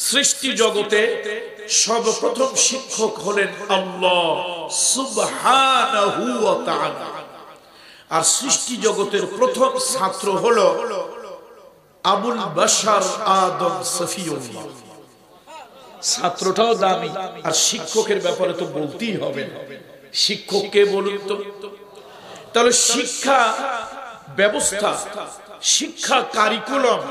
সৃষ্টি জগতে সর্বপ্রথম শিক্ষক হলেন আল্লাহ সুবহানাহু ওয়া তাআলা। আর সৃষ্টি জগতের প্রথম ছাত্র হলো আবুল বাশার আদম সফিউল্লাহ। ছাত্রটাও দামি, আর শিক্ষকের ব্যাপারে তো বলতেই হবে। শিক্ষক কে বলুন তো? তাহলে শিক্ষা ব্যবস্থা, শিক্ষা কারিকুলাম,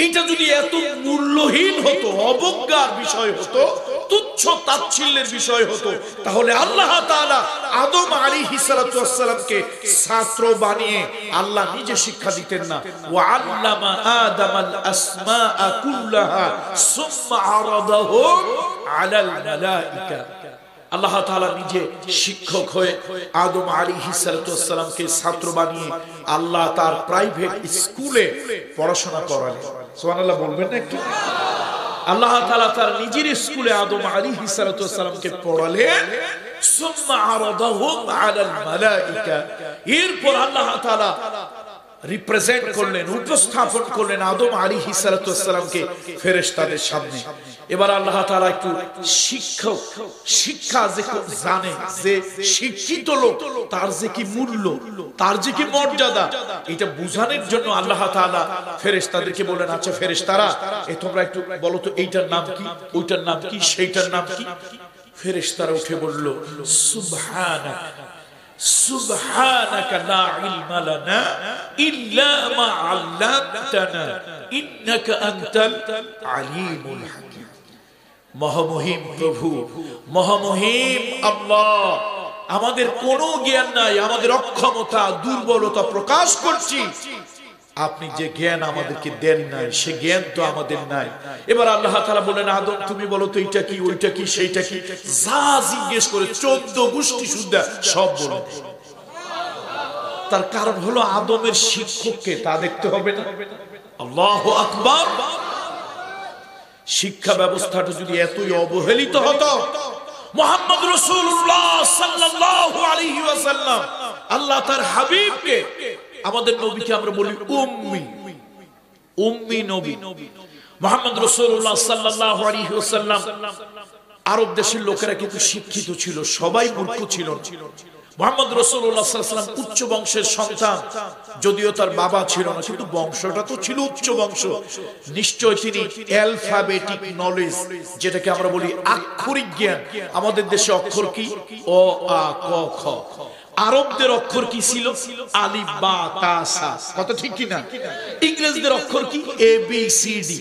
এটা যদি এত মূল্যহীন হতো, অবজ্ঞার বিষয় হতো, তুচ্ছ তাচ্ছিল্যের বিষয় হতো, তাহলে আল্লাহ তাআলা আদম আলাইহিস সালাতু ওয়াস সালামকে ছাত্র বানিয়ে আল্লাহ নিজে শিক্ষা দিতেন না। ওয়া আল্লামা আদামাল আসমাআ কুল্লাহা সুম্মা আরাদাহুম আলাল মালাইকা। আল্লাহ তাআলা নিজে শিক্ষক হয়ে আদম আলাইহিস সালাতু ওয়াস সালামকে ছাত্র বানিয়ে আল্লাহ তার প্রাইভেট স্কুলে পড়াশোনা করালেন। সুবহানাল্লাহ বলবেন না একটু? আল্লাহ তাআলা তার নিজের স্কুলে আদম আলাইহিস সালাতু ওয়াস সালামকে পড়ালেন। সুম্মা আরাদাহুম আলাল মালাইকা। এরপর আল্লাহ তাআলা রিপ্রেজেন্ট করলেন, উপস্থাপন করলেন আদম আলাইহিস সালাতু ওয়াস সালামকে ফেরেশতাদের সামনে। এবার আল্লাহ তাআলা একটু শিক্ষা যে জানে, যে শিক্ষিত লোক তার যে কি মূল্য, তার যে কি মর্যাদা, এটা বোঝানোর জন্য আল্লাহ তাআলা ফেরেশতাদেরকে বলেন, আচ্ছা ফেরেশতারা তোমরা একটু বলো তো এইটার নাম কি, ওইটার নাম কি, সেইটার নাম কি। ফেরেশতারা উঠে বলল, সুবহানাকা সুবহানাকা লা ইলমা লানা ইল্লা মা আল্লামতানা ইন্নাকা আনতাল আলিমুল হাকীম। মহামহিম প্রভু, মহামহিম আল্লাহ, আমাদের কোনো জ্ঞান নাই, আমাদের অক্ষমতা দুর্বলতা প্রকাশ করছি। আপনি যে জ্ঞান আমাদেরকে দেন নাই, সে জ্ঞান তো আমাদের নাই। এবার আল্লাহ তাআলা বলেন, আদম তুমি বলো তো এইটা কি, ওইটা কি, সেইটা কি, যা জিজ্ঞেস করে 14 গোষ্ঠী শুদ্ধা সব বলে। তার কারণ হলো আদমের শিক্ষককে তা দেখতে হবে না? আল্লাহু আকবার। শিক্ষা ব্যবস্থাটা যদি এতই অবহেলিত হতো, মুহাম্মদ রাসূলুল্লাহ সাল্লাল্লাহু আলাইহি ওয়াসাল্লাম, আল্লাহ তার হাবিবকে, আমাদের নবীকে আমরা বলি উম্মি, উম্মি নবী মুহাম্মদ রাসূলুল্লাহ সাল্লাল্লাহু আলাইহি ওয়াসাল্লাম। আরব দেশের লোকেরা কিন্তু শিক্ষিত ছিল, সবাই মূর্খ ছিল। মুহাম্মদ রাসূলুল্লাহ সাল্লাল্লাহু আলাইহি ওয়াসাল্লাম উচ্চ বংশের সন্তান, যদিও তার বাবা ছিল না, কিন্তু বংশটা তো ছিল উচ্চ বংশ। নিশ্চয় তিনি অ্যালফাবেটিক নলেজ, যেটাকে আমরা বলি আক্ষরিক জ্ঞান। আমাদের দেশে অক্ষর কি? অ আ ক খ। আরবদের অক্ষর কি ছিল? আলিফ বা তা সা। কথা ঠিক কি না? ইংরেজদের অক্ষর কি? A B C D.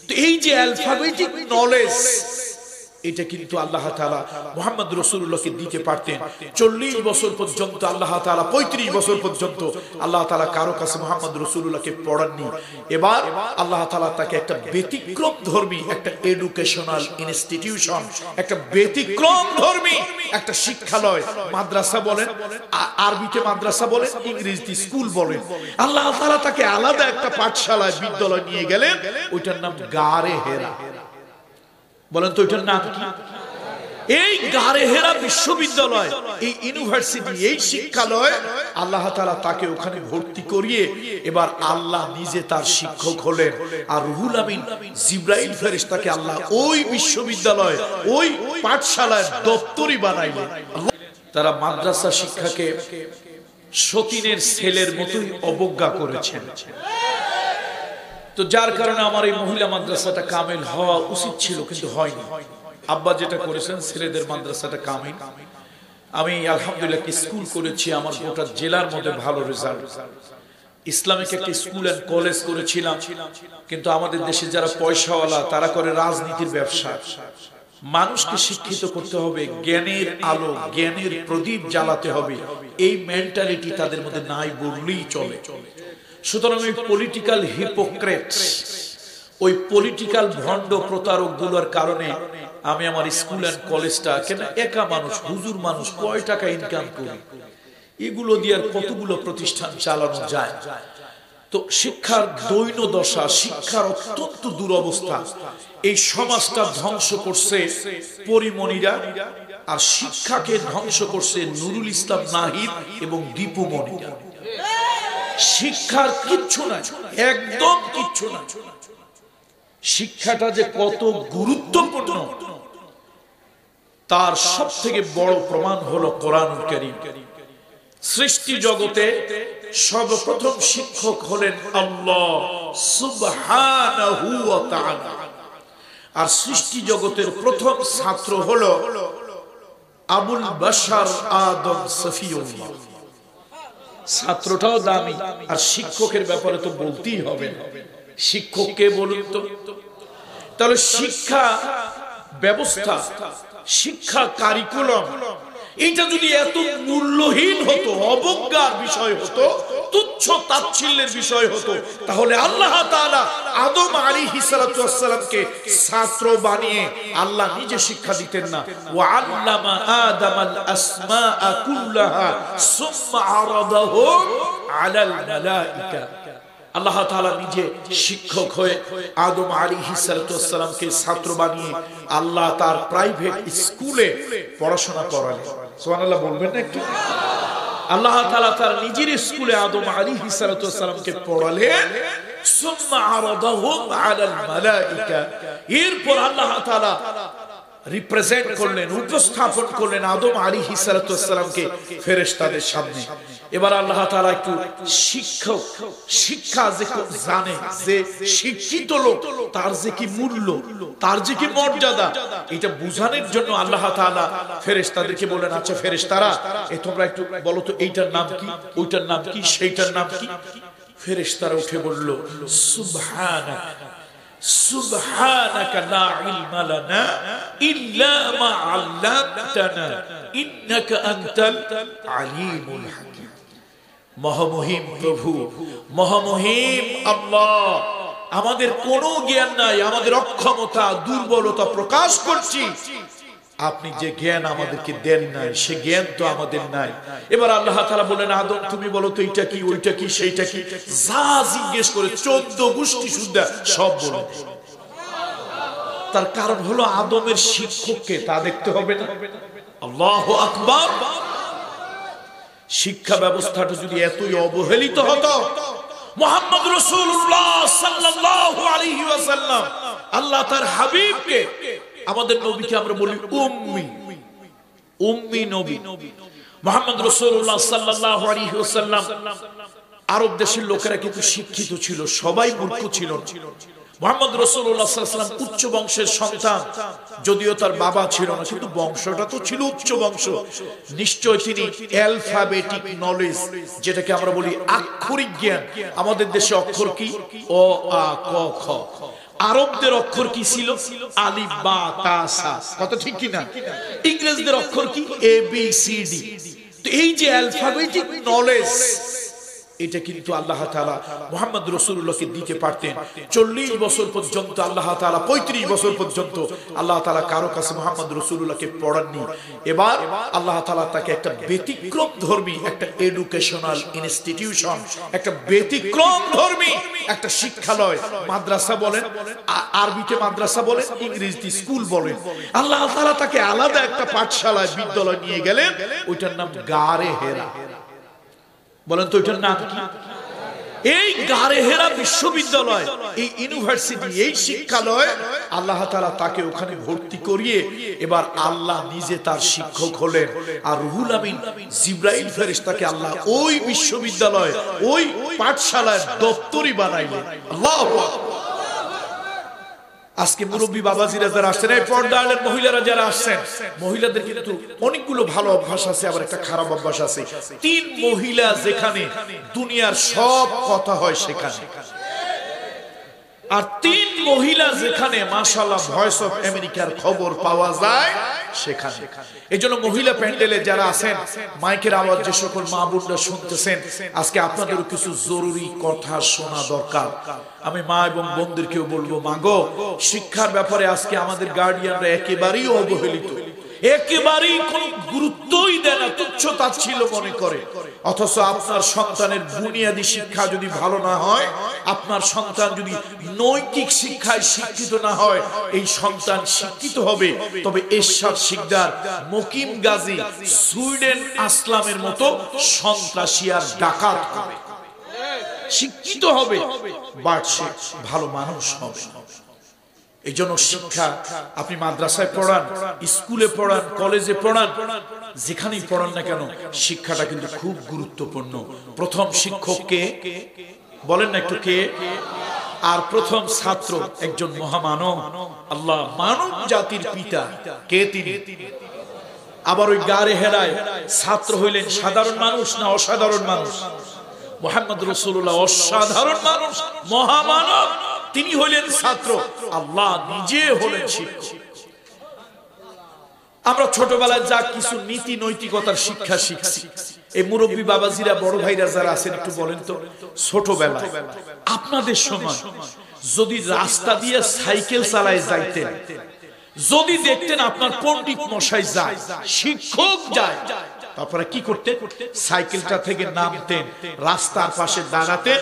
তো এই যে অ্যালফাবেটিক নলেজ, এটা কিন্তু আল্লাহ তাআলা মুহাম্মদ রাসূলুল্লাহকে দিতে পারতেন। 40 বছর পর্যন্ত আল্লাহ তাআলা, 35 বছর পর্যন্ত আল্লাহ তাআলা কারো কাছে মুহাম্মদ রাসূলুল্লাহকে পড়াননি। এবার আল্লাহ তাআলা তাকে একটা ব্যতিক্রম ধর্মী একটা এডুকেশনাল ইনস্টিটিউশন, একটা ব্যতিক্রম ধর্মী একটা শিক্ষালয়, মাদ্রাসা বলেন, আরবিতে মাদ্রাসা বলেন, ইংরেজিতে স্কুল বলেন, আল্লাহ তাআলা তাকে আলাদা একটা পাঠশালায়, বিদ্যালয় নিয়ে গেলেন। ওইটার নাম গারে হেরা। বলেন তো ওইটার নাম কি? এই গারে হেরা বিশ্ববিদ্যালয়, এই ইউনিভার্সিটি, এই শিক্ষালয়, আল্লাহ তাআলা তাকে ওখানে ভর্তি করিয়ে এবার আল্লাহ নিজে তার শিক্ষক হলেন। আর রুহুল আমিন জিবরাইল ফেরেশতাকে আল্লাহ ওই বিশ্ববিদ্যালয়, ওই পাঠশালায় দপ্তরি বানাইলেন। তারা মাদ্রাসা শিক্ষাকে সতীনের ছেলের মতোই অবজ্ঞা করেছেন। তো যার কারণে আমার এই মহিলা মাদ্রাসাটা কামিল হওয়া উচিত ছিল, কিন্তু হয়নি। আব্বা যেটা করেছেন, ছেলেদের মাদ্রাসাটা কামিল। আমি আলহামদুলিল্লাহ স্কুল করেছি, আমার গোটা জেলার মধ্যে ভালো রেজাল্ট। ইসলামিক একটা স্কুল এন্ড কলেজ করেছিলাম, কিন্তু আমাদের দেশে যারা পয়সাওয়ালা তারা করে রাজনীতির ব্যবসা। মানুষকে শিক্ষিত করতে হবে, জ্ঞানের আলো, জ্ঞানের প্রদীপ জ্বালাতে হবে, এই মেন্টালিটি তাদের মধ্যে নাই বললেই চলে। সুতরাং ওই পলিটিক্যাল হিপোক্রেট, ওই পলিটিক্যাল ভণ্ড প্রতারক গুলোর কারণে আমি আমার স্কুল এন্ড কলেজটা, কেন একা মানুষ, হুজুর মানুষ, কয় টাকা ইনকাম করি, এগুলো দিয়ে কতগুলো প্রতিষ্ঠান চালানো যায়। তো শিক্ষার দৈন দশা, শিক্ষার অত্যন্ত দুরবস্থা, এই সমাজটা ধ্বংস করছে পরিমণিরা, আর শিক্ষাকে ধ্বংস করছে নুরুল ইসলাম নাহিদ এবং দীপু মনিরা। শিক্ষার কিচ্ছু নাই, একদম কিচ্ছু নাই। শিক্ষাটা যে কত গুরুত্বপূর্ণ তার সবথেকে বড় প্রমাণ হলো কোরআনুল কারীম। সৃষ্টি জগতে সর্বপ্রথম শিক্ষক হলেন আল্লাহ সুবহানাহু ওয়া তাআলা, আর সৃষ্টি জগতের প্রথম ছাত্র হলো আবুল বাশার আদম সফিউল্লাহ। ছাত্রটাও দামি, আর শিক্ষকের ব্যাপারে তো বলতেই হবে। শিক্ষক কে বলুন তো? তাহলে শিক্ষা ব্যবস্থা, শিক্ষা কারিকুলাম, এটা যদি এত মূল্যহীন হতো, অবজ্ঞার বিষয় হতো, তুচ্ছ তাচ্ছিল্যের বিষয় হতো, তাহলে আল্লাহ তাআলা আদম আলাইহিস সালাতু ওয়াস সালামকে ছাত্র বানিয়ে আল্লাহ নিজে শিক্ষা দিতেন না? ওয়া আল্লামা আদামাল আসমাআ কুল্লাহা সুম্মা আরাদাহুম আলাল মালাইকা। আল্লাহ তাআলা নিজে শিক্ষক হয়ে আদম আলাইহিস সালাতু ওয়াস সালামকে ছাত্র বানিয়ে আল্লাহ তার প্রাইভেট স্কুলে পড়াশোনা করালেন। সুবহানাল্লাহ বলবেন না একটু? আল্লাহ তাআলা তার নিজের স্কুলে আদম আলাইহিস সালাতু ওয়াস সালামকে পড়ালেন। সুম্মা আরাদাহুম আলাল মালাইকা। এরপর আল্লাহ তাআলা রিপ্রেজেন্ট করলেন, উপস্থাপন করলেন আদম আলাইহিস সালাতু ওয়াস সালামকে ফেরেশতাদের সামনে। এবার আল্লাহ তাআলা একটু শিক্ষক, শিক্ষা যে জানে, যে শিক্ষিত লোক, তার যে কি মূল্য, তার যে কি মর্যাদা, এটা বুঝানোর জন্য আল্লাহ তাআলা ফেরেশতাদেরকে বলেন, আচ্ছা ফেরেশতারা, তোমরা একটু বলো তো এইটার নাম কি, ওইটার নাম কি, সেইটার নাম কি? ফেরেশতারা উঠে বলল, সুবহানাকা সুবহানাকা লা ইলমা লানা ইল্লা মা আল্লামতানা ইন্নাকা আনতাল আলিমুল হাকীম। মহামহিম প্রভু, মহামহিম আল্লাহ, আমাদের কোনো জ্ঞান নাই, আমাদের অক্ষমতা, দুর্বলতা প্রকাশ করছি। আপনি যে জ্ঞান আমাদেরকে দেন নাই, সে জ্ঞান তো আমাদের নাই। এবার আল্লাহ তাআলা বলেন, আদম তুমি বলো তো এইটা কি, ওইটা কি, সেইটা কি, যা জিজ্ঞেস করে 14 গোষ্ঠী সুদ্ধা সব বলে। তার কারণ হলো আদমের শিক্ষককে তা দেখতে হবে না? আল্লাহু আকবার। শিক্ষা ব্যবস্থাটা যদি এতই অবহেলিত হতো, মুহাম্মদ রাসূলুল্লাহ সাল্লাল্লাহু আলাইহি ওয়াসাল্লাম, আল্লাহ তার হাবিবকে, আমাদের নবীকে আমরা বলি উম্মি, উম্মি নবী মুহাম্মদ রাসূলুল্লাহ সাল্লাল্লাহু আলাইহি ওয়াসাল্লাম। আরব দেশের লোকেরা কিন্তু শিক্ষিত ছিল, সবাই মূর্খ ছিল না। মুহাম্মদ রাসূলুল্লাহ সাল্লাল্লাহু আলাইহি ওয়াসাল্লাম উচ্চ বংশের সন্তান, যদিও তার বাবা ছিল না, কিন্তু বংশটা তো ছিল উচ্চ বংশ। নিশ্চয় তিনি অ্যালফাবেটিক নলেজ, যেটাকে আমরা বলি আক্ষরিক জ্ঞান। আমাদের দেশে অক্ষর কি? অ আ ক খ। আরবদের অক্ষর কি ছিল? আলিফ বা তা সা। কত ঠিক কি না? ইংরেজদের অক্ষর কি? A B C D. তো এই যে অ্যালফাবেটিক নলেজ, এটা কিন্তু আল্লাহ তাআলা মুহাম্মদ রাসূলুল্লাহকে দিতে পারতেন। 40 বছর পর্যন্ত আল্লাহ তাআলা, 35 বছর পর্যন্ত আল্লাহ তাআলা কারো কাছে মুহাম্মদ রাসূলুল্লাহকে পড়াননি। এবার আল্লাহ তাআলা তাকে একটা ব্যতিক্রম ধর্মী, একটা এডুকেশনাল ইনস্টিটিউশন, একটা ব্যতিক্রম ধর্মী একটা শিক্ষালয়, মাদ্রাসা বলেন, আরবিতে মাদ্রাসা বলেন, ইংরেজিতে স্কুল বলেন, আল্লাহ তাআলা তাকে আলাদা একটা পাঠশালায়, বিদ্যালয় নিয়ে গেলেন। ওইটার নাম গারে হেরা। বলেন তো ওইটার নাম কি? এই গারে হেরা বিশ্ববিদ্যালয়, এই ইউনিভার্সিটি, এই শিক্ষালয়, আল্লাহ তাআলা তাকে ওখানে ভর্তি করিয়ে এবার আল্লাহ নিজে তার শিক্ষক হলেন। আর রুহুল আমিন জিবরাইল ফেরেশতাকে আল্লাহ ওই বিশ্ববিদ্যালয়, ওই পাঠশালার দপ্তরি বানাইলেন। আল্লাহু আকবার। আজকে মুরব্বী বাবাজিরা যারা আসছেন, এই পর্দার মহিলারা যারা আসছেন, মহিলাদের কিন্তু অনেকগুলো ভালো অভ্যাস আছে, আবার একটা খারাপ অভ্যাস আছে। 3 মহিলা যেখানে, দুনিয়ার সব কথা হয় সেখানে। আর 3 মহিলা যেখানে, মাশাআল্লাহ, ভয়েস অফ আমেরিকার খবর পাওয়া যায় সেখানে। এজন্য মহিলা প্যান্ডেলে যারা আছেন, মাইকের আওয়াজ যে সকল মা বোনরা শুনতেছেন, আজকে আপনাদেরও কিছু জরুরি কথা শোনা দরকার। আমি মা এবং বোনদেরকেও বলবো, মা গো, শিক্ষার ব্যাপারে আজকে আমাদের গার্ডিয়ানরা একেবারেই অবহেলিত, একেবারেই কোনো গুরুত্বই দেয় না, তুচ্ছ তাচ্ছিল্য মনে করে। অথচ আপনার সন্তানের বুনিয়াদী শিক্ষা যদি ভালো না হয়, আপনার সন্তান যদি নৈতিক শিক্ষায় শিক্ষিত না হয়, এই সন্তান শিক্ষিত হবে তবে এরশাদ শিকদার, মকিম গাজী, সুইডেন আসলামের মতো সন্ত্রাসী আর ডাকাত হবে। শিক্ষিত হবে, বাট সে ভালো মানুষ হবে। এই জন্য শিক্ষা, আপনি মাদ্রাসায় পড়ান, স্কুলে পড়ান, কলেজে পড়ান, যেখানেই পড়ান না কেন, শিক্ষাটা কিন্তু খুব গুরুত্বপূর্ণ। প্রথম শিক্ষক কে বলেন না একটু, কে? আর প্রথম ছাত্র একজন মহামানব, আল্লাহ, মানব জাতির পিতা, কে? তিনি। আবার ওই গারে হেরায় ছাত্র হইলেন সাধারণ মানুষ না অসাধারণ মানুষ? মুহাম্মদ রাসূলুল্লাহ অসাধারণ মানুষ, মহামানব, তিনি হইলেন ছাত্র, আল্লাহ নিজে হলেন শিক্ষক। আমরা ছোটবেলায় যা কিছু নীতি নৈতিকতার শিক্ষা শিখছি, এই মুরব্বী বাবাজিরা, বড় ভাইরা যারা আছেন, একটু বলেন তো, ছোটবেলায় আপনাদের সময় যদি রাস্তা দিয়ে সাইকেল চালায় যাইতেন, যদি দেখতেন আপনার পণ্ডিত মশাই যায়, শিক্ষক যায়, তারপরে কি করতেন? সাইকেলটা থেকে নামতেন, রাস্তার পাশে দাঁড়াতেন,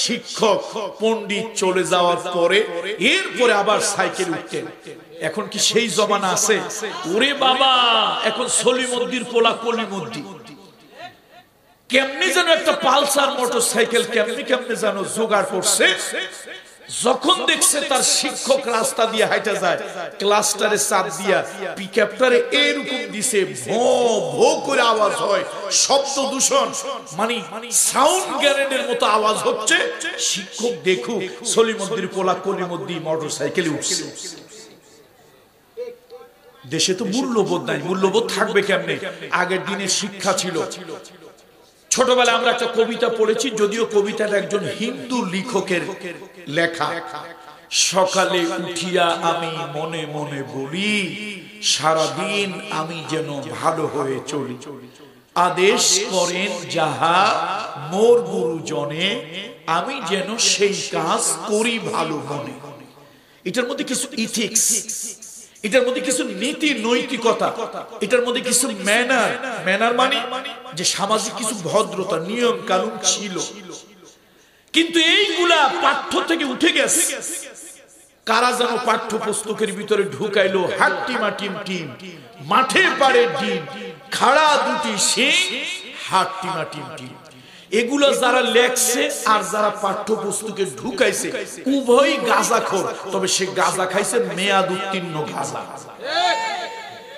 শিক্ষক পণ্ডিত চলে যাওয়ার পরে এরপরে আবার সাইকেল উঠতেন। এখন কি সেই জমানা আছে? ওরে বাবা, এখন সলিমুদ্দির পোলা কলিমুদ্দি কেমনি যেন একটা পালসার মোটরসাইকেল কেমনি কেমনি যেন জোগাড় করছে। যখন দেখছে তার শিক্ষক রাস্তা দিয়ে হাইটা যায়, ক্লাস্টারে চাপ দিয়া পিকআপটারে এরকম দিছে, ভো ভো করে আওয়াজ হয়, শব্দ দূষণ, মানে সাউন্ড গ্রেনেডের মতো আওয়াজ হচ্ছে। শিক্ষক দেখুক সলিমুদ্দির পোলা কলিমুদ্দি মোটরসাইকেলে উঠছে। দেশে তো মূল্যবোধ নাই, মূল্যবোধ থাকবে কেমনে? আগের দিনের শিক্ষা ছিল। ছোটবেলায় আমরা একটা কবিতা পড়েছি, যদিও কবিতাটা একজন হিন্দু লেখকের লেখা। সকালে উঠিয়া আমি মনে মনে বলি, সারাদিন আমি যেন ভালো হয়ে চলি, আদেশ করেন যাহা মোর গুরুজনে, আমি যেন সেই কাজ করি ভালো মনে। এটার মধ্যে কিছু ইথিক্স, এটার মধ্যে কিছু নীতি নৈতিকতা, এটার মধ্যে কিছু ম্যানার, ম্যানার মানে যে সামাজিক কিছু ভদ্রতা, নিয়ম কানুন ছিল, কিন্তু এইগুলা পাঠ্য থেকে উঠে গেছে। কারা যেন পাঠ্য পুস্তকের ভিতরে ঢুকাইলো, হাট্টিমা টিম টিম, মাঠে পাড়ে ডিম, খাড়া দুটি সিং, হাট্টিমা টিম টিম। এগুলো যারা লেখছে আর যারা পাঠ্য পুস্তকে ঢুকাইছে, উভয়ই গাঁজাখোর। তবে সে গাঁজা খাইছে মেয়াদ উত্তীর্ণ গাঁজা।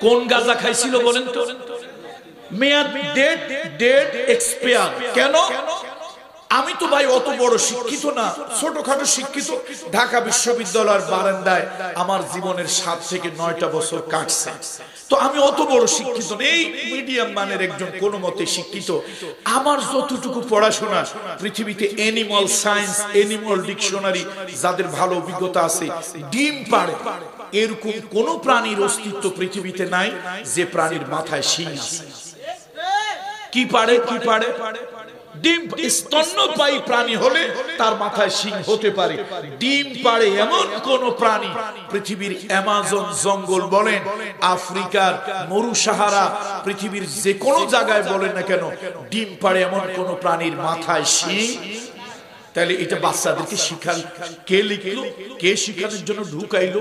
কোন গাঁজা খাইছিল বলেন তো? মেয়াদ ডেট এক্সপায়ার। কেন? আমি তো ভাই অত বড় শিক্ষিত না, ছোটখাটো শিক্ষিত। ঢাকা বিশ্ববিদ্যালয়ের বারান্দায় আমার জীবনের 7 থেকে 9টা বছর কাটছে, তো আমি অত বড় শিক্ষিত নেই, মিডিয়াম মানের একজন কোনো মতে শিক্ষিত। আমার যতটুকু পড়াশোনা, পৃথিবীতে অ্যানিমাল সায়েন্স, অ্যানিমাল ডিকশনারি, যাদের ভালো অভিজ্ঞতা আছে, ডিম পাড়ে এরকম কোন প্রাণীর অস্তিত্ব পৃথিবীতে নাই যে প্রাণীর মাথায় শিং আছে। কি পাড়ে? কি পাড়ে? ডিম। স্তন্যপায়ী প্রাণী হলে তার মাথায় শিং হতে পারে। ডিম পাড়ে এমন কোন প্রাণী, পৃথিবীর অ্যামাজন জঙ্গল বলেন, আফ্রিকার মরু সাহারা, পৃথিবীর যে কোনো জায়গায় বলেন না কেন, ডিম পাড়ে এমন কোন প্রাণীর মাথায় শিং। তাহলে এটা বাচ্চাদেরকে শিখাল কে? লিখলো কে? শিখানোর জন্য ঢুকাইলো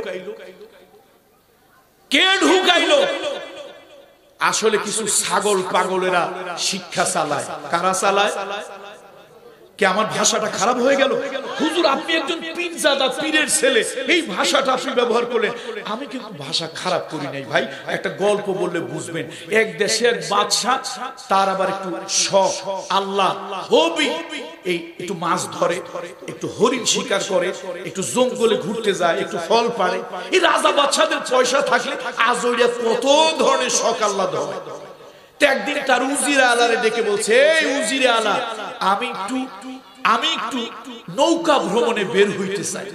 কে? ঢুকাইলো আসলে কিছু ছাগল পাগলেরা শিক্ষা চালায়। কারা চালায়? কে? আমার ভাষাটা খারাপ হয়ে গেল? হুজুর আপনি একজন পীরজাদা, পীরের ছেলে, এই ভাষাটা আপনি ব্যবহার করলেন। আমি কিন্তু ভাষা খারাপ করি নাই ভাই, একটা গল্প বললে বুঝবেন। এক দেশে এক বাদশা, তার আবার একটু শখ, আল্লাহ হবি, এই একটু মাছ ধরে, একটু হরিণ শিকার করে, একটু জঙ্গলে ঘুরতে যায়, একটু ফল পাড়ে। এই রাজা বাদশাদের পয়সা থাকলে আজইরা কত ধরনের শখ আল্লাহ ধরে। একদিন তার উজিরে আলারে ডেকে বলছে, এই উজিরে আলা, আমি একটু নৌকা ভ্রমণে বের হইতে চাই।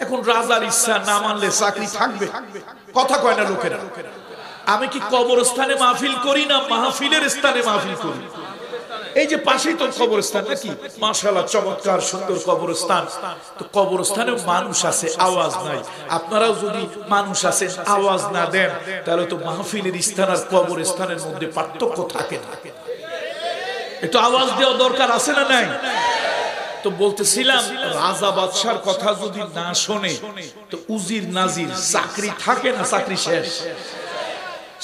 এখন রাজার ইচ্ছা না মানলে চাকরি থাকবে? কথা কয় না লোকেরা। আমি কি কবরস্থানে মাহফিল করি না মাহফিলের স্থানে মাহফিল করি? এই যে পাশেই তো কবরস্থান, নাকি? মাশাআল্লাহ, চমৎকার সুন্দর কবরস্থান। তো কবরস্থানে মানুষ আছে, আওয়াজ নাই। আপনারাও যদি মানুষ আছেন, আওয়াজ না দেন, তাহলে তো মাহফিলের স্থান আর কবরস্থানের মধ্যে পার্থক্য থাকে না। একটু আওয়াজ দেওয়া দরকার আছে না নাই? তো বলতেছিলাম, রাজা বাদশার কথা যদি না শোনে তো উজির নাজির, চাকরি থাকে না, চাকরি শেষ।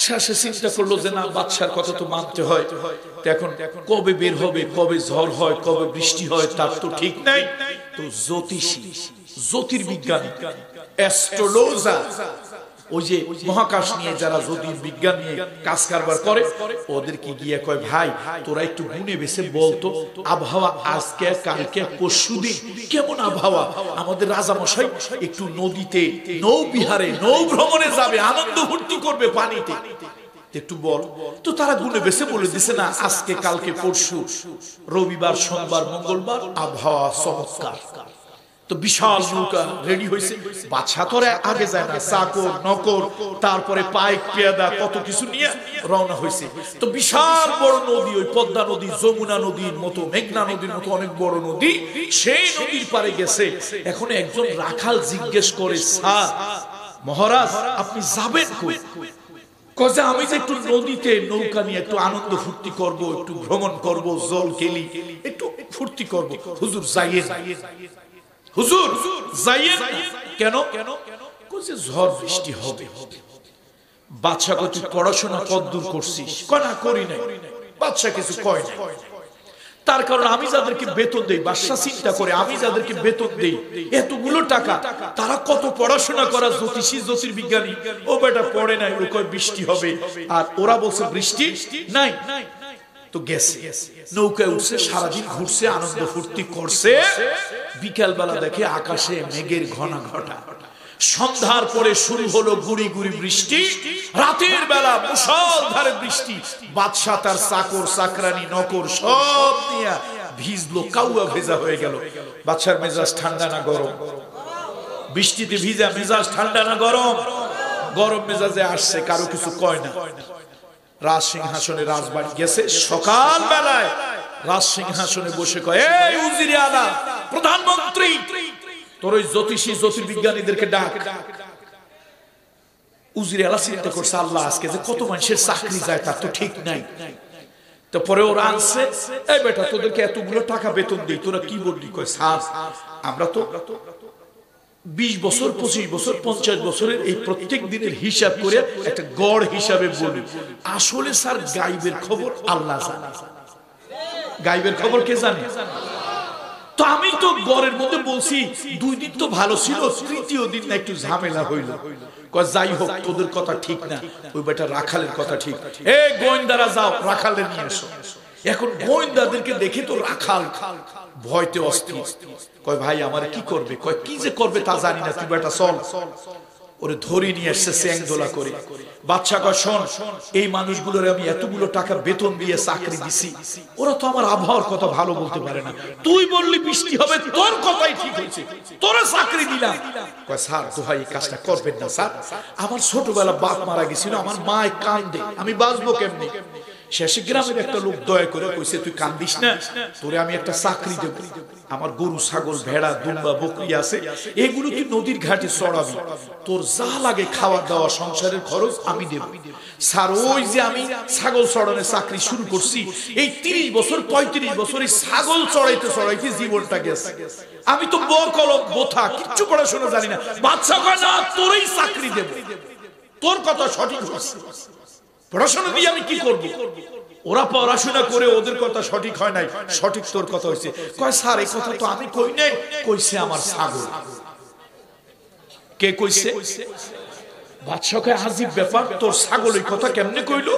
শেষে চিন্তা করলো যে না, বাদশার কথা তো মানতে হয়। এখন কবে বের হবে, কবে ঝড় হয়, কবে বৃষ্টি হয়, তার তো ঠিক নাই। তো জ্যোতিষী, জ্যোতির্বিজ্ঞানী, অ্যাস্ট্রোলজার, ওই যে মহাকাশ নিয়ে যারা জ্যোতির বিজ্ঞান নিয়ে কাজ কারবার করে, ওদেরকে গিয়ে কয় ভাই তোরা একটু গুনে বেছে বলতো আবহাওয়া আজকে কালকে পরশুদিন কেমন আবহাওয়া, আমাদের রাজামশাই একটু নদীতে নৌ বিহারে নৌ ভ্রমণে যাবে, আনন্দ ফুর্তি করবে পানিতে, একটু বল। তো তারা গুনে বেছে বলে দিছে না আজকে কালকে পরশু রবিবার সোমবার মঙ্গলবার আবহাওয়া চমৎকার। তো বিশাল নৌকা রেডি হয়েছে, বাচ্চা তোরা আগে যায় না, চাকর নকর তারপরে পাইক পেয়াদা কত কিছু নিয়ে রওনা হয়েছে। তো বিশাল বড় নদী, ওই পদ্মা নদী যমুনা নদীর মতো মেঘনা নদীর মতো অনেক বড় নদী, সেই নদীর পারে গেছে। এখন একজন রাখাল জিজ্ঞেস করে স্যার মহারাজ আপনি যাবেন কই? কয়ে আমি যে একটু নদীতে নৌকা নিয়ে একটু আনন্দ ফুর্তি করব, একটু ভ্রমণ করব, জল খেলি, একটু ফুর্তি করব। হুজুর যাইয়েন, হুজুর যাইয়েন। কেন? কইছে ঝড় বৃষ্টি হবে। বাদশা কয় তুই পড়াশোনা কতদূর করছিস? কয় না করি নাই। বাদশা কিছু কয় না, তার কারণ আমি যাদেরকে বেতন দেই, বাদশা চিন্তা করে আমি যাদেরকে বেতন দেই এতগুলো টাকা, তারা কত পড়াশোনা করা জ্যোতিষী জ্যোতির্বিজ্ঞানী, ও বেটা পড়ে নাই, ও কয় বৃষ্টি হবে, আর ওরা বলছে বৃষ্টি নাই। তো গেছে, নৌকায় উঠছে, সারাদিন ঘুরছে, আনন্দ ফুর্তি করছে। বিকাল বেলা দেখে আকাশে মেঘের ঘনা ঘটা, সন্ধ্যার পরে শুরু হলো গুড়ি গুড়ি বৃষ্টি, রাতের বেলা মুষলধারে বৃষ্টি। বাদশা তার চাকর চাকরানি নকর সব নিয়ে ভিজলো, কাউয়া ভেজা হয়ে গেল। বাদশার মেজাজ ঠান্ডা না গরম? বৃষ্টিতে ভিজা মেজাজ ঠান্ডা না গরম? গরম মেজাজে আসছে, কারো কিছু কয় না। রাজ সিংহাসনে রাজবাড়ি গেছে, সকাল বেলায় রাজ সিংহাসনে বসে কয় এই উজিরে আলা প্রধানমন্ত্রী, তোর ওই জ্যোতিষী জ্যোতির্বিজ্ঞানীদেরকে ডাক। উজিরে আলা চিন্তা করছে আল্লাহ আজকে যে কত মানুষের চাকরি যায় তার তো ঠিক নাই। তো পরে ওরা আনছে, এই বেটা তোদেরকে এতগুলো টাকা বেতন দিই, তোরা কি বললি? কয় স্যার আমরা তো 20 বছর 25 বছর 50 বছরের এই প্রত্যেক দিনের হিসাব করে একটা গড় হিসাবে বলি। আসলে স্যার গাইবের খবর আল্লাহ জানে। গাইবের খবর কে জানে? তো আমি তো গড়ের মধ্যে বলছি 2 দিন তো ভালো ছিল, তৃতীয় দিন না একটু ঝামেলা হইল। কয় যাই হোক তোদের কথা ঠিক না, ওই বেটা রাখালের কথা ঠিক। এই গোয়েন্দারা যাও রাখালের নিয়ে এসো। এখন গোয়েন্দাদেরকে দেখে তো রাখাল ভয়তে অস্থির। কয় ভাই আমার কি করবে? কয় কি যে করবে তা জানি না, তুই বেটা চল। ওরে ধরে নিয়ে এসছে চ্যাংদোলা করে। বাদশা কয় শোন, এই মানুষগুলোর আমি এতগুলো টাকা বেতন দিয়ে চাকরি দিছি, ওরা তো আমার আবহাওয়ার কথা ভালো বলতে পারে না। তুই বললি বৃষ্টি হবে, তোর কথাই ঠিক হয়েছে, তোরা চাকরি দিলাম। কয় স্যার দোহাই এই কাজটা করবেন না স্যার, আমার ছোটবেলা বাপ মারা গেছিল, আমার মায় কান্দে, আমি বাঁচবো কেমনি? শেষে গ্রামের একটা লোক দয়া করে কইছে তুই কান্দিস না, তোরে আমি একটা চাকরি দেব। আমার গরু ছাগল ভেড়া দুম্বা বকরি আছে, এগুলো তুই নদীর ঘাটে চড়াবি, তোর যা লাগে খাওয়া দাওয়া সংসারের খরচ আমি দেব। স্যার ওই যে আমি ছাগল চড়ানোর চাকরি শুরু করছি, এই 30 বছর 35 বছর এই ছাগল চড়াইতে চড়াইতে জীবনটা গেছে, আমি তো বকলম বোথা কিচ্ছু পড়াশোনা জানি না। বাদশা কয় না তোরই চাকরি দেব, তোর কথা সঠিক হচ্ছে, পড়াশোনা দিয়ে আমি কি করব? ওরা পড়াশোনা করে ওদের কথা সঠিক হয় নাই, সঠিক তোর কথা হয়েছে। কয় স্যার এই কথা তো আমি কই নাই, কইছে আমার ছাগল। কে কইছে? বাদশা কয় আজীব ব্যাপার, তোর ছাগল এই কথা কেমনে কইলো?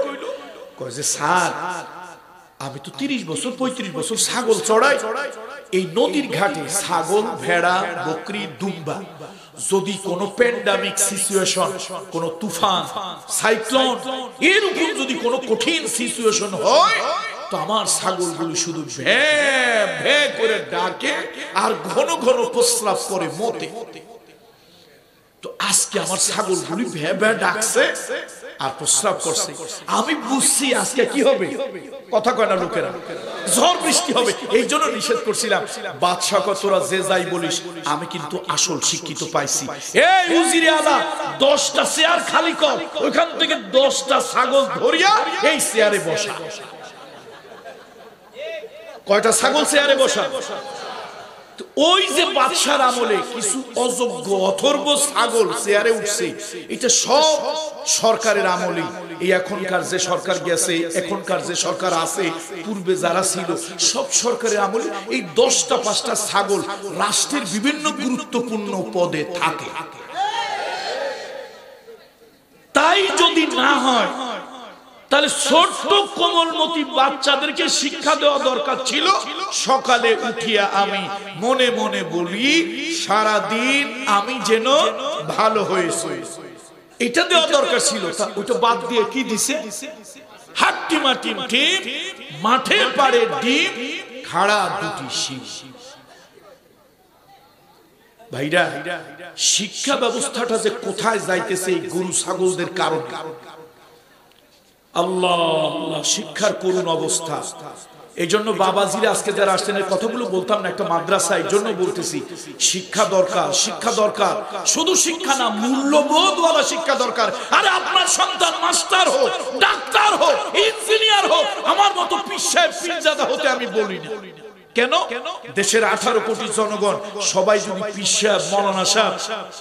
কয় যে স্যার আমি তো 30 বছর 35 বছর ছাগল চড়াই, এই নদীর ঘাটে ছাগল ভেড়া বকরি দুম্বা, যদি কোনো প্যান্ডামিক সিচুয়েশন, কোনো তুফান সাইক্লোন এরকম যদি কোনো কঠিন সিচুয়েশন হয়, তো আমার ছাগলগুলো শুধু ভ্যা ভ্যা করে ডাকে আর ঘন ঘন প্রস্রাব করে মতে। তো আজকে আমার ছাগলগুলি ভ্যা ভ্যা ডাকছে আর প্রস্রাব করছে, আমি বুঝছি আজকে কি হবে। কথা কয় না লোকেরা, ঝড় বৃষ্টি হবে, এই জন্য নিষেধ করছিলাম। বাদশা কয় তোরা যে যাই বলিস, আমি কিন্তু আসল শিক্ষিত পাইছি। এই উজিরে আলা 10টা চেয়ার খালি কর, ওইখান থেকে 10টা ছাগল ধরিয়া এই চেয়ারে বসা। কয়টা ছাগল চেয়ারে বসা? ওই যে বাদশার আমলে কিছু অযোগ্য অথর্ব ছাগল চেয়ারে উঠছে, এটা সব সরকারের আমলে। এই এখনকার যে সরকার গেছে, এখনকার যে সরকার আছে, পূর্বে যারা ছিল সব সরকারের আমলে এই 10টা 5টা ছাগল রাষ্ট্রের বিভিন্ন গুরুত্বপূর্ণ পদে থাকে। না হয় তাহলে ছোট্ট কোমলমতি বাচ্চাদেরকে শিক্ষা দেওয়া দরকার ছিল। সকালে উঠিয়া আমি মনে মনে বলি সারা দিন আমি যেন ভালো হয়েছি, এটা দেওয়া দরকার ছিল। ওটা বাদ দিয়ে কি দিছে? হাট্টি মাটি ডিম, মাঠে পাড়ে ডিম, খাড়া দুটি শিম। ভাইরা, শিক্ষা ব্যবস্থাটা যে কোথায় যাইতেছে এই গরু ছাগলদের কারণে। আল্লাহ আল্লাহ, শিক্ষার করুণ অবস্থা। এই জন্য বাবাজিরা আজকে যারা আসছেন এই কথাগুলো বলতাম না, একটা মাদ্রাসা, এই জন্য বলতেছি শিক্ষা দরকার, শিক্ষা দরকার। শুধু শিক্ষা না, মূল্যবোধওয়ালা শিক্ষা দরকার। আরে আপনার সন্তান মাস্টার হোক, ডাক্তার হোক, ইঞ্জিনিয়ার হোক, আমার মতো পীর সাহেব পীরজাদা হতে আমি বলি না। কেন? দেশের 18 কোটি জনগণ সবাই যদি পীর সাহেব, মাওলানা সাহেব,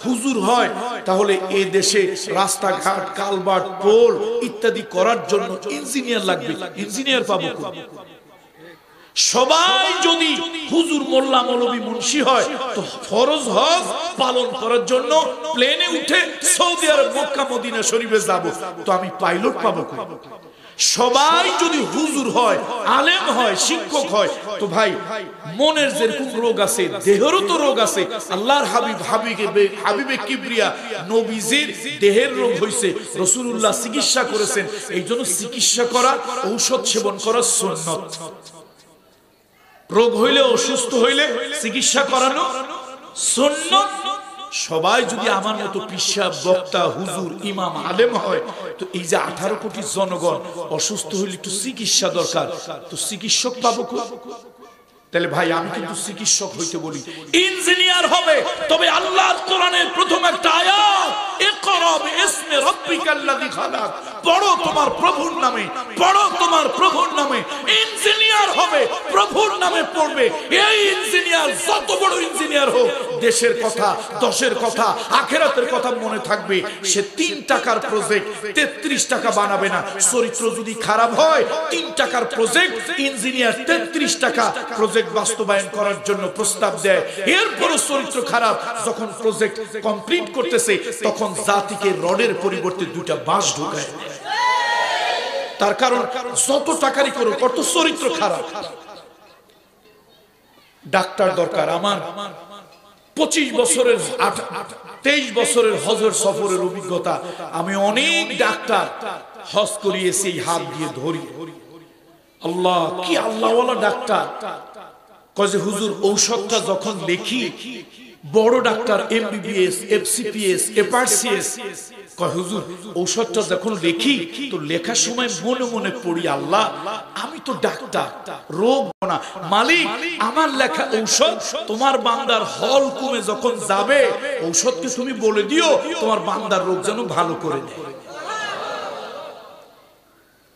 হুজুর হয়, তাহলে এই দেশে রাস্তাঘাট, কালভার্ট, পোল ইত্যাদি করার জন্য ইঞ্জিনিয়ার লাগবে। ইঞ্জিনিয়ার পাবো কোথায়? সবাই যদি হুজুর, মোল্লা, মৌলবী, মুন্সি হয়, তো ফরজ হজ পালন করার জন্য প্লেনে উঠে সৌদি আরব, মক্কা, মদিনা শরীফে যাব, তো আমি পাইলট পাবো কোথায়? সবাই যদি হুজুর হয়, আলেম হয়, শিক্ষক হয়, তো ভাই মনের যেরকম রোগ আছে দেহেরও তো রোগ আছে। আল্লাহর হাবিব হাবিবে কিবরিয়া নবীজির দেহের রোগ হইছে, রাসূলুল্লাহ চিকিৎসা করেছেন। এই জন্য চিকিৎসা করা, ঔষধ সেবন করা সুন্নাত। রোগ হইলে, অসুস্থ হইলে চিকিৎসা করানো সুন্নাত। সবাই যদি আমার মতো পিসা, বক্তা, হুজুর, ইমাম, আলেম হয়, তো এই যে 18 কোটি জনগণ অসুস্থ হইলে একটু চিকিৎসা দরকার, তো চিকিৎসক পাবো কোথায়? তাহলে ভাই আমি কিন্তু চিকিৎসক হইতে বলি, ইঞ্জিনিয়ার হবে। তবে আল্লাহর কোরআনের প্রথম একটা আয়াত, ইকরা বিইসমি রাব্বিকাল্লাযী খালাক, পড়ো তোমার প্রভুর নামে, পড়ো তোমার প্রভুর নামে। ইঞ্জিনিয়ার হবে, প্রভুর নামে পড়বে। এই ইঞ্জিনিয়ার যত বড় ইঞ্জিনিয়ার হোক, দেশের কথা, দশের কথা, আখিরাতের কথা মনে থাকবে। সে 3 টাকার প্রজেক্ট 33 টাকা বানাবে না। চরিত্র যদি খারাপ হয়, 3 টাকার প্রজেক্ট ইঞ্জিনিয়ার 33 টাকা প্রজেক্ট বাস্তবায়ন করার জন্য প্রস্তাব দেয়। এরপরও চরিত্র খারাপ, যখন প্রজেক্ট কমপ্লিট করতেছে তখন জাতিকে রডের পরিবর্তে 2টা বাঁশ ঢুকায়। তার কারণ যত টাকারই করো, কত চরিত্র খারাপ। ডাক্তার দরকার। আমার 25 বছরের 23 বছরের হজের সফরের অভিজ্ঞতা। আমি অনেক ডাক্তার হজ করিয়েছি, হাত দিয়ে ধরি। আল্লাহ, কি আল্লাহওয়ালা ডাক্তার। কয় যে হুজুর ঔষধটা যখন লেখি, বড় ডাক্তার, এমবিবিএস, এফসিপিএস, এফআরসিএস, কয় হুজুর ঔষধটা যখন লেখি, তো লেখার সময় মনে মনে পড়ি, আল্লাহ আমি তো ডাক্তার, রোগ না মালিক, আমার লেখা ঔষধ তোমার বান্দার হল কমে যখন যাবে, ঔষধকে তুমি বলে দিও তোমার বান্দার রোগ যেন ভালো করে দেয়।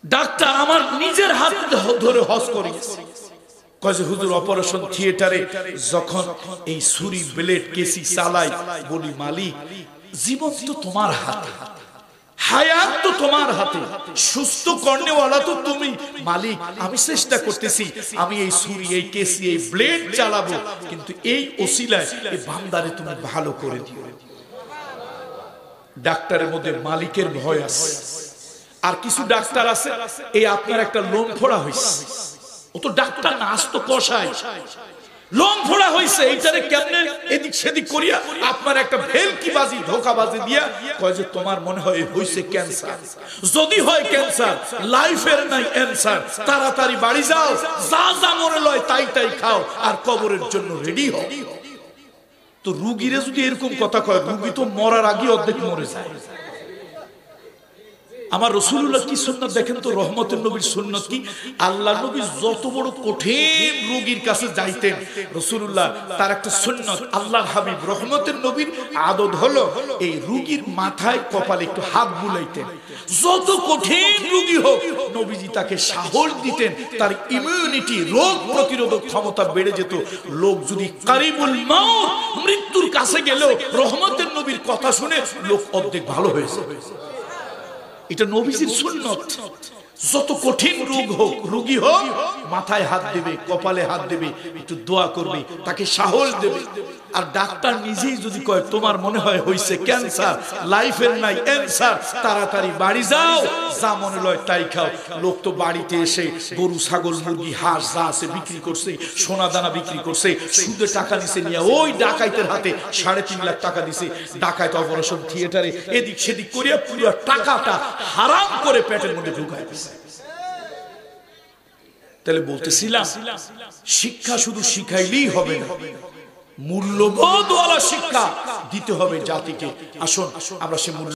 ডাক্তার আমার নিজের হাত ধরে হজ করিয়েছে। কয় যে হুজুর অপারেশন থিয়েটারে যখন এই ছুরি, ব্লেড, কেসি চালাই, বলি মালিক জীবন তো তোমার হাতে, হায়াত তো তোমার হাতে, সুস্থ করনেওয়ালা তো তুমি মালিক। আমি চেষ্টা করতেছি, আমি এই ছুরি, এই কেসি, এই ব্লেড চালাবো, কিন্তু এই ওসিলায় এই বান্দারে তুমি ভালো করে দিও। ডাক্তারের মধ্যে মালিকের ভয় আছে। আর কিছু ডাক্তার আছে, এই আপনার একটা লোম ফোড়া হয়েছে, ও তো ডাক্তার না, আজ তো কষায়, লোম ফোড়া হয়েছে, এইটারে কেমনে এদিক সেদিক করিয়া আপনার একটা ভেলকিবাজি, ধোকাবাজি দিয়া কয় যে তোমার মনে হয় হইছে ক্যান্সার। যদি হয় ক্যান্সার, লাইফের নাই অ্যানসার, তাড়াতাড়ি বাড়ি যাও, যা যা মনে লয় তাই তাই খাও, আর কবরের জন্য রেডি হও। তো রুগীরে যদি এরকম কথা কয়, রুগী তো মরার আগে অর্ধেক মরে যায়। আমার রাসূলুল্লাহ কি সুন্নাত দেখেন তো, রহমতের নবীর সুন্নাত কি। আল্লাহ নবী যত বড় কঠিন রোগীর কাছে যাইতেন, রাসূলুল্লাহ তার একটা সুন্নাত, আল্লাহর হাবিব রহমতের নবীর আদত হলো এই রোগীর মাথায় কপালে একটু হাত বুলাইতেন। যত কঠিন রোগী হোক, নবীজি তাকে সাহস দিতেন, তার ইমিউনিটি, রোগ প্রতিরোধক ক্ষমতা বেড়ে যেত। লোক যদি কারিবুল মাউত, মৃত্যুর কাছে গেলেও রহমতের নবীর কথা শুনে লোক অর্ধেক ভালো হয়েছে। এটা নবীজির সুন্নাত। যত কঠিন রোগ হোক, রোগী হোক, মাথায় হাত দেবে, কপালে হাত দেবে, একটু দোয়া করবে, তাকে সাহস দেবে। আর ডাক্তার নিজেই যদি কয় তোমার মনে হয় হইছে ক্যান্সার, লাইফের নাই অ্যানসার, তাড়াতাড়ি বাড়ি যাও, যা মনে লয় তাই খাও। লোক তো বাড়িতে এসে গরু ছাগল মুরগি হাঁস যা আছে বিক্রি করছে, সোনা দানা বিক্রি করছে, সুদে টাকা নিছে নিয়ে ওই ডাকাইতের হাতে 3.5 লাখ টাকা দিছে। ডাকাইত অপারেশন থিয়েটারে এদিক সেদিক করিয়া পুরো টাকাটা হারাম করে পেটের মধ্যে ঢুকায় দিছে। তাহলে বলতেছিলাম শিক্ষা শুধু শিখাইলেই হবে না, মূল্যবোধওয়ালা শিক্ষা দিতে হবে জাতিকে। আসুন আমরা সে মূল্য